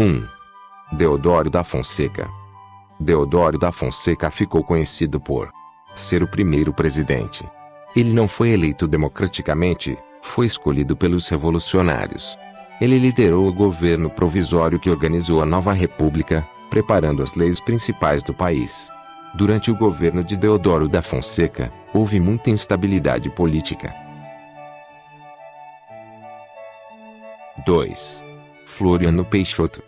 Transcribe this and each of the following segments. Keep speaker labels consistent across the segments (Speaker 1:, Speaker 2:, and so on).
Speaker 1: 1. Deodoro da Fonseca. Deodoro da Fonseca ficou conhecido por ser o primeiro presidente. Ele não foi eleito democraticamente, foi escolhido pelos revolucionários. Ele liderou o governo provisório que organizou a nova república, preparando as leis principais do país. Durante o governo de Deodoro da Fonseca, houve muita instabilidade política. 2. Floriano Peixoto.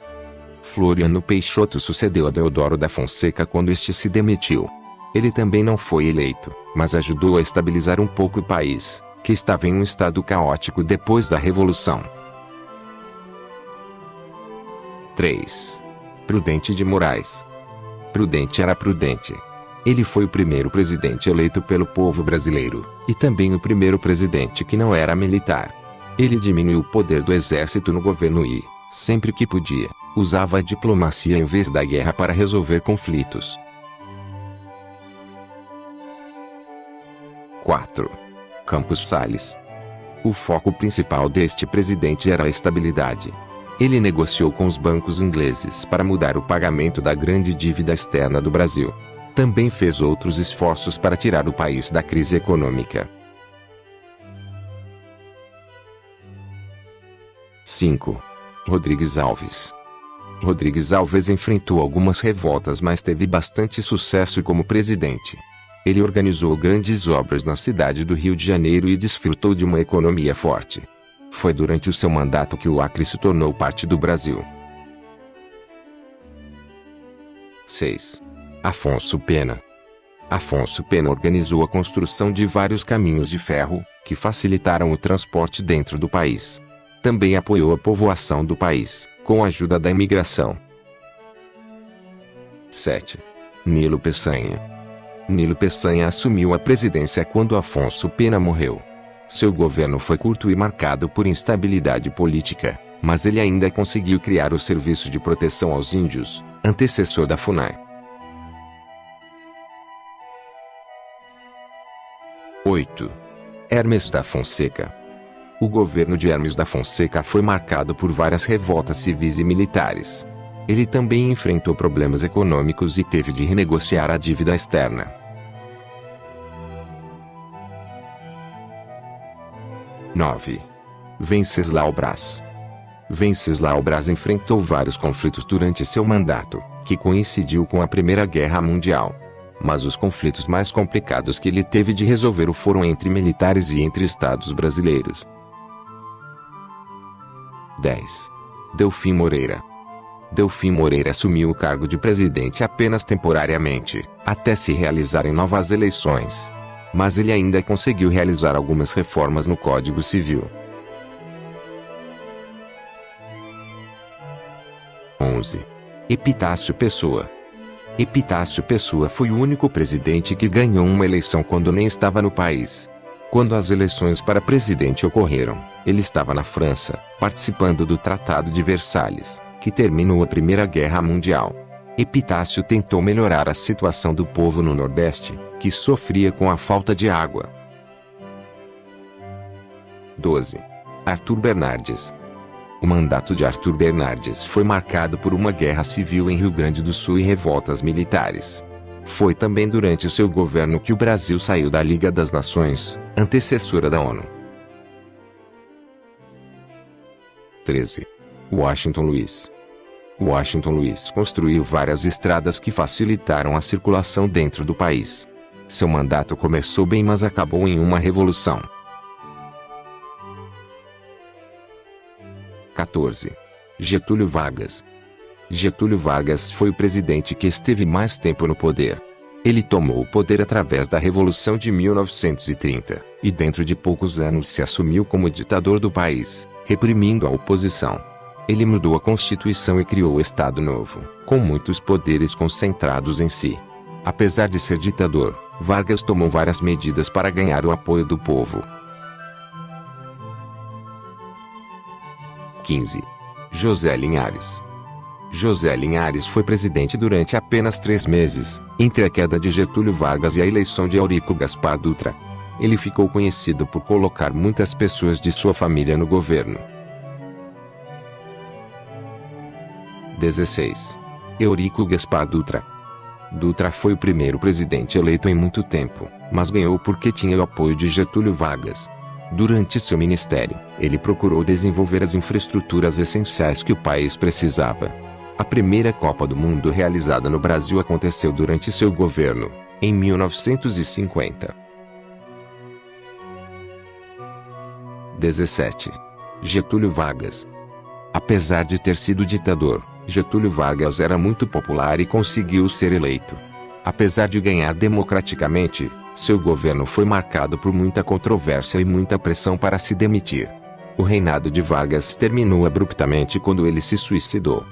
Speaker 1: Floriano Peixoto sucedeu a Deodoro da Fonseca quando este se demitiu. Ele também não foi eleito, mas ajudou a estabilizar um pouco o país, que estava em um estado caótico depois da Revolução. 3. Prudente de Moraes. Prudente era Prudente. Ele foi o primeiro presidente eleito pelo povo brasileiro, e também o primeiro presidente que não era militar. Ele diminuiu o poder do exército no governo e, sempre que podia, usava a diplomacia em vez da guerra para resolver conflitos. 4. Campos Salles. O foco principal deste presidente era a estabilidade. Ele negociou com os bancos ingleses para mudar o pagamento da grande dívida externa do Brasil. Também fez outros esforços para tirar o país da crise econômica. 5. Rodrigues Alves. Rodrigues Alves enfrentou algumas revoltas, mas teve bastante sucesso como presidente. Ele organizou grandes obras na cidade do Rio de Janeiro e desfrutou de uma economia forte. Foi durante o seu mandato que o Acre se tornou parte do Brasil. 6. Afonso Pena. Afonso Pena organizou a construção de vários caminhos de ferro, que facilitaram o transporte dentro do país. Também apoiou a povoação do país, com a ajuda da imigração. 7. Nilo Peçanha. Nilo Peçanha assumiu a presidência quando Afonso Pena morreu. Seu governo foi curto e marcado por instabilidade política, mas ele ainda conseguiu criar o Serviço de Proteção aos Índios, antecessor da FUNAI. 8. Hermes da Fonseca. O governo de Hermes da Fonseca foi marcado por várias revoltas civis e militares. Ele também enfrentou problemas econômicos e teve de renegociar a dívida externa. 9. Venceslau Braz. Venceslau Braz enfrentou vários conflitos durante seu mandato, que coincidiu com a Primeira Guerra Mundial. Mas os conflitos mais complicados que ele teve de resolver foram entre militares e entre estados brasileiros. 10. Delfim Moreira. Delfim Moreira assumiu o cargo de presidente apenas temporariamente, até se realizarem novas eleições. Mas ele ainda conseguiu realizar algumas reformas no Código Civil. 11. Epitácio Pessoa. Epitácio Pessoa foi o único presidente que ganhou uma eleição quando nem estava no país. Quando as eleições para presidente ocorreram, ele estava na França, participando do Tratado de Versalhes, que terminou a Primeira Guerra Mundial. Epitácio tentou melhorar a situação do povo no Nordeste, que sofria com a falta de água. 12. Arthur Bernardes. O mandato de Arthur Bernardes foi marcado por uma guerra civil em Rio Grande do Sul e revoltas militares. Foi também durante o seu governo que o Brasil saiu da Liga das Nações, antecessora da ONU. 13. Washington Luiz. Washington Luiz construiu várias estradas que facilitaram a circulação dentro do país. Seu mandato começou bem, mas acabou em uma revolução. 14. Getúlio Vargas. Getúlio Vargas foi o presidente que esteve mais tempo no poder. Ele tomou o poder através da Revolução de 1930, e dentro de poucos anos se assumiu como ditador do país, reprimindo a oposição. Ele mudou a Constituição e criou o Estado Novo, com muitos poderes concentrados em si. Apesar de ser ditador, Vargas tomou várias medidas para ganhar o apoio do povo. 15. José Linhares. José Linhares foi presidente durante apenas 3 meses, entre a queda de Getúlio Vargas e a eleição de Eurico Gaspar Dutra. Ele ficou conhecido por colocar muitas pessoas de sua família no governo. 16. Eurico Gaspar Dutra. Dutra foi o primeiro presidente eleito em muito tempo, mas ganhou porque tinha o apoio de Getúlio Vargas. Durante seu ministério, ele procurou desenvolver as infraestruturas essenciais que o país precisava. A primeira Copa do Mundo realizada no Brasil aconteceu durante seu governo, em 1950. 17. Getúlio Vargas. Apesar de ter sido ditador, Getúlio Vargas era muito popular e conseguiu ser eleito. Apesar de ganhar democraticamente, seu governo foi marcado por muita controvérsia e muita pressão para se demitir. O reinado de Vargas terminou abruptamente quando ele se suicidou.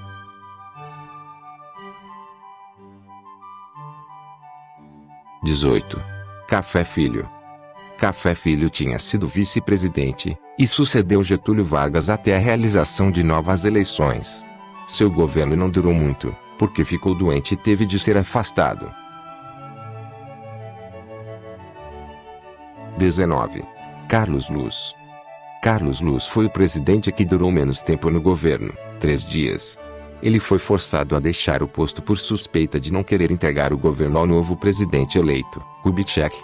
Speaker 1: 18. Café Filho. Café Filho tinha sido vice-presidente e sucedeu Getúlio Vargas até a realização de novas eleições. Seu governo não durou muito, porque ficou doente e teve de ser afastado. 19. Carlos Luz. Carlos Luz foi o presidente que durou menos tempo no governo, 3 dias. Ele foi forçado a deixar o posto por suspeita de não querer entregar o governo ao novo presidente eleito, Kubitschek.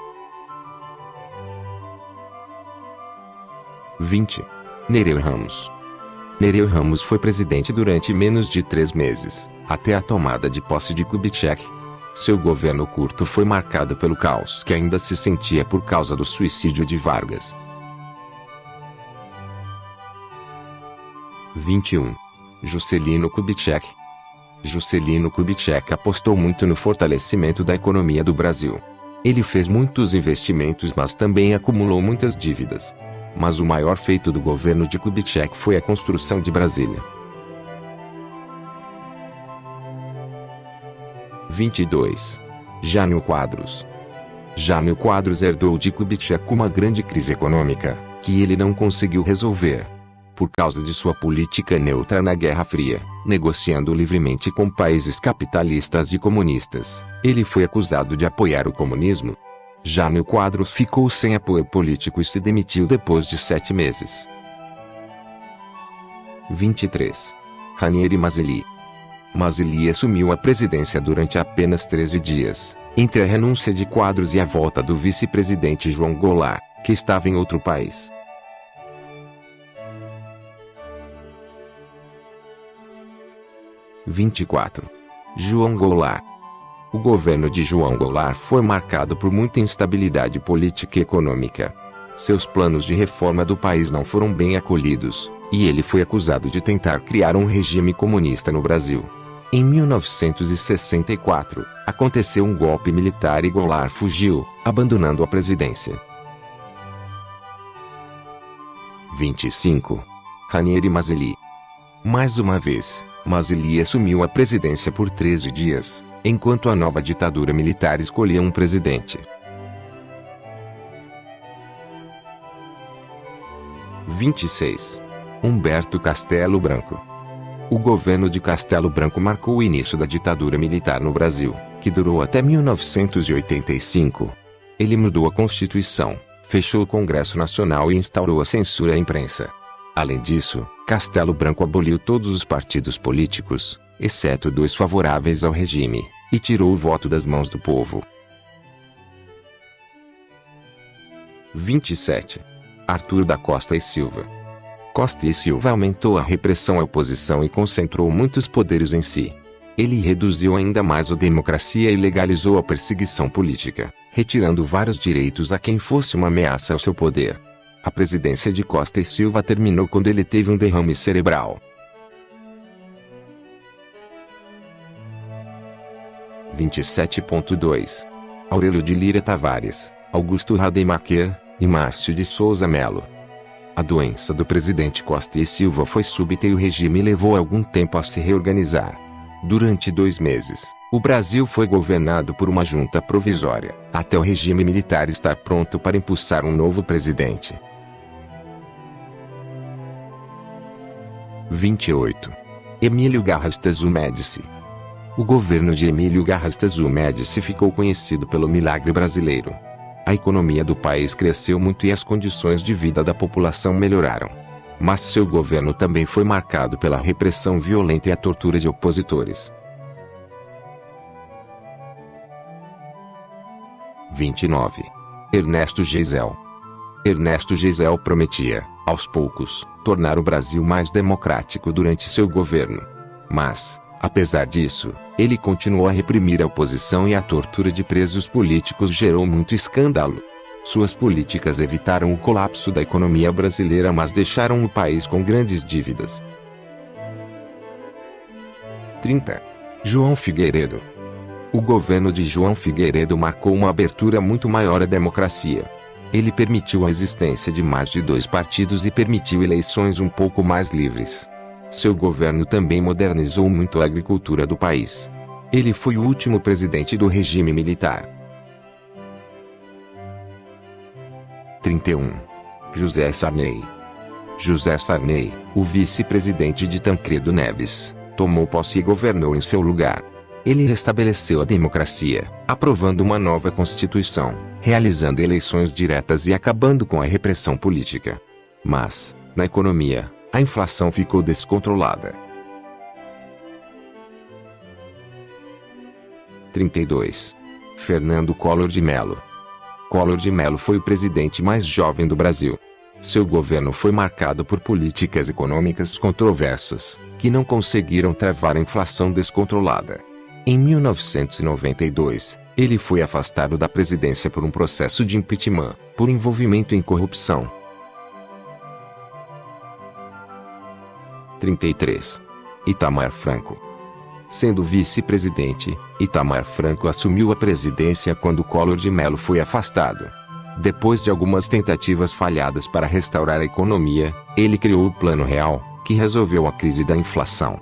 Speaker 1: 20. Nereu Ramos. Nereu Ramos foi presidente durante menos de 3 meses, até a tomada de posse de Kubitschek. Seu governo curto foi marcado pelo caos que ainda se sentia por causa do suicídio de Vargas. 21. Juscelino Kubitschek. Juscelino Kubitschek apostou muito no fortalecimento da economia do Brasil. Ele fez muitos investimentos, mas também acumulou muitas dívidas. Mas o maior feito do governo de Kubitschek foi a construção de Brasília. 22. Jânio Quadros. Jânio Quadros herdou de Kubitschek uma grande crise econômica, que ele não conseguiu resolver. Por causa de sua política neutra na Guerra Fria, negociando livremente com países capitalistas e comunistas, ele foi acusado de apoiar o comunismo. Jânio Quadros ficou sem apoio político e se demitiu depois de 7 meses. 23. Ranieri Mazzilli. Mazzilli assumiu a presidência durante apenas 13 dias, entre a renúncia de Quadros e a volta do vice-presidente João Goulart, que estava em outro país. 24. João Goulart. O governo de João Goulart foi marcado por muita instabilidade política e econômica. Seus planos de reforma do país não foram bem acolhidos, e ele foi acusado de tentar criar um regime comunista no Brasil. Em 1964, aconteceu um golpe militar e Goulart fugiu, abandonando a presidência. 25. Ranieri Mazzilli. Mais uma vez, Mazzilli assumiu a presidência por 13 dias, enquanto a nova ditadura militar escolhia um presidente. 26. Humberto Castelo Branco. O governo de Castelo Branco marcou o início da ditadura militar no Brasil, que durou até 1985. Ele mudou a Constituição, fechou o Congresso Nacional e instaurou a censura à imprensa. Além disso, Castelo Branco aboliu todos os partidos políticos, exceto 2 favoráveis ao regime, e tirou o voto das mãos do povo. 27. Arthur da Costa e Silva. Costa e Silva aumentou a repressão à oposição e concentrou muitos poderes em si. Ele reduziu ainda mais a democracia e legalizou a perseguição política, retirando vários direitos a quem fosse uma ameaça ao seu poder. A presidência de Costa e Silva terminou quando ele teve um derrame cerebral. 27.2. Aurélio de Lira Tavares, Augusto Rademacher e Márcio de Souza Melo. A doença do presidente Costa e Silva foi súbita e o regime levou algum tempo a se reorganizar. Durante 2 meses, o Brasil foi governado por uma junta provisória, até o regime militar estar pronto para impulsar um novo presidente. 28. Emílio Garrastazu Médici. O governo de Emílio Garrastazu Médici ficou conhecido pelo milagre brasileiro. A economia do país cresceu muito e as condições de vida da população melhoraram. Mas seu governo também foi marcado pela repressão violenta e a tortura de opositores. 29. Ernesto Geisel. Ernesto Geisel prometia, aos poucos, tornar o Brasil mais democrático durante seu governo. Mas, apesar disso, ele continuou a reprimir a oposição e a tortura de presos políticos gerou muito escândalo. Suas políticas evitaram o colapso da economia brasileira, mas deixaram o país com grandes dívidas. 30. João Figueiredo. O governo de João Figueiredo marcou uma abertura muito maior à democracia. Ele permitiu a existência de mais de 2 partidos e permitiu eleições um pouco mais livres. Seu governo também modernizou muito a agricultura do país. Ele foi o último presidente do regime militar. 31. José Sarney. José Sarney, o vice-presidente de Tancredo Neves, tomou posse e governou em seu lugar. Ele restabeleceu a democracia, aprovando uma nova Constituição, realizando eleições diretas e acabando com a repressão política. Mas, na economia, a inflação ficou descontrolada. 32. Fernando Collor de Mello. Collor de Mello foi o presidente mais jovem do Brasil. Seu governo foi marcado por políticas econômicas controversas, que não conseguiram travar a inflação descontrolada. Em 1992, ele foi afastado da presidência por um processo de impeachment, por envolvimento em corrupção. 33. Itamar Franco. Sendo vice-presidente, Itamar Franco assumiu a presidência quando Collor de Mello foi afastado. Depois de algumas tentativas falhadas para restaurar a economia, ele criou o Plano Real, que resolveu a crise da inflação.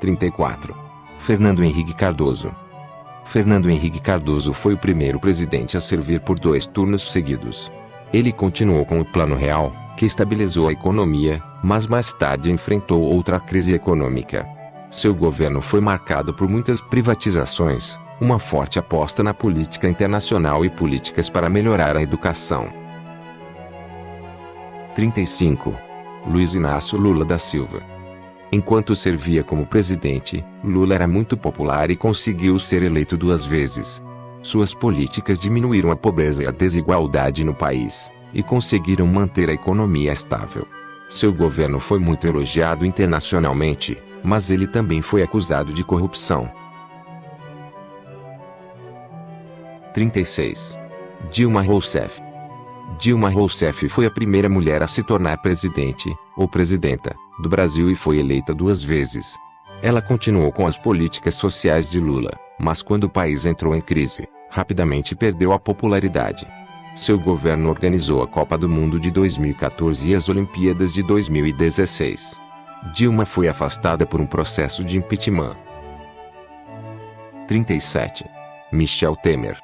Speaker 1: 34. Fernando Henrique Cardoso. Fernando Henrique Cardoso foi o primeiro presidente a servir por 2 turnos seguidos. Ele continuou com o Plano Real, que estabilizou a economia, mas mais tarde enfrentou outra crise econômica. Seu governo foi marcado por muitas privatizações, uma forte aposta na política internacional e políticas para melhorar a educação. 35. Luiz Inácio Lula da Silva. Enquanto servia como presidente, Lula era muito popular e conseguiu ser eleito 2 vezes. Suas políticas diminuíram a pobreza e a desigualdade no país, e conseguiram manter a economia estável. Seu governo foi muito elogiado internacionalmente, mas ele também foi acusado de corrupção. 36. Dilma Rousseff. Dilma Rousseff foi a primeira mulher a se tornar presidente, ou presidenta, do Brasil e foi eleita 2 vezes. Ela continuou com as políticas sociais de Lula, mas quando o país entrou em crise, rapidamente perdeu a popularidade. Seu governo organizou a Copa do Mundo de 2014 e as Olimpíadas de 2016. Dilma foi afastada por um processo de impeachment. 37. Michel Temer.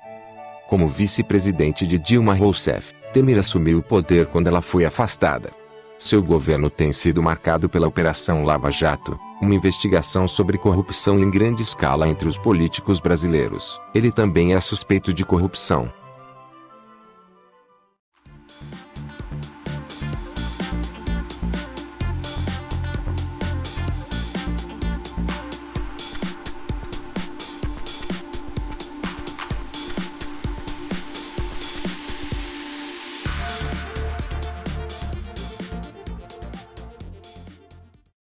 Speaker 1: Como vice-presidente de Dilma Rousseff, Temer assumiu o poder quando ela foi afastada. Seu governo tem sido marcado pela Operação Lava Jato, uma investigação sobre corrupção em grande escala entre os políticos brasileiros. Ele também é suspeito de corrupção.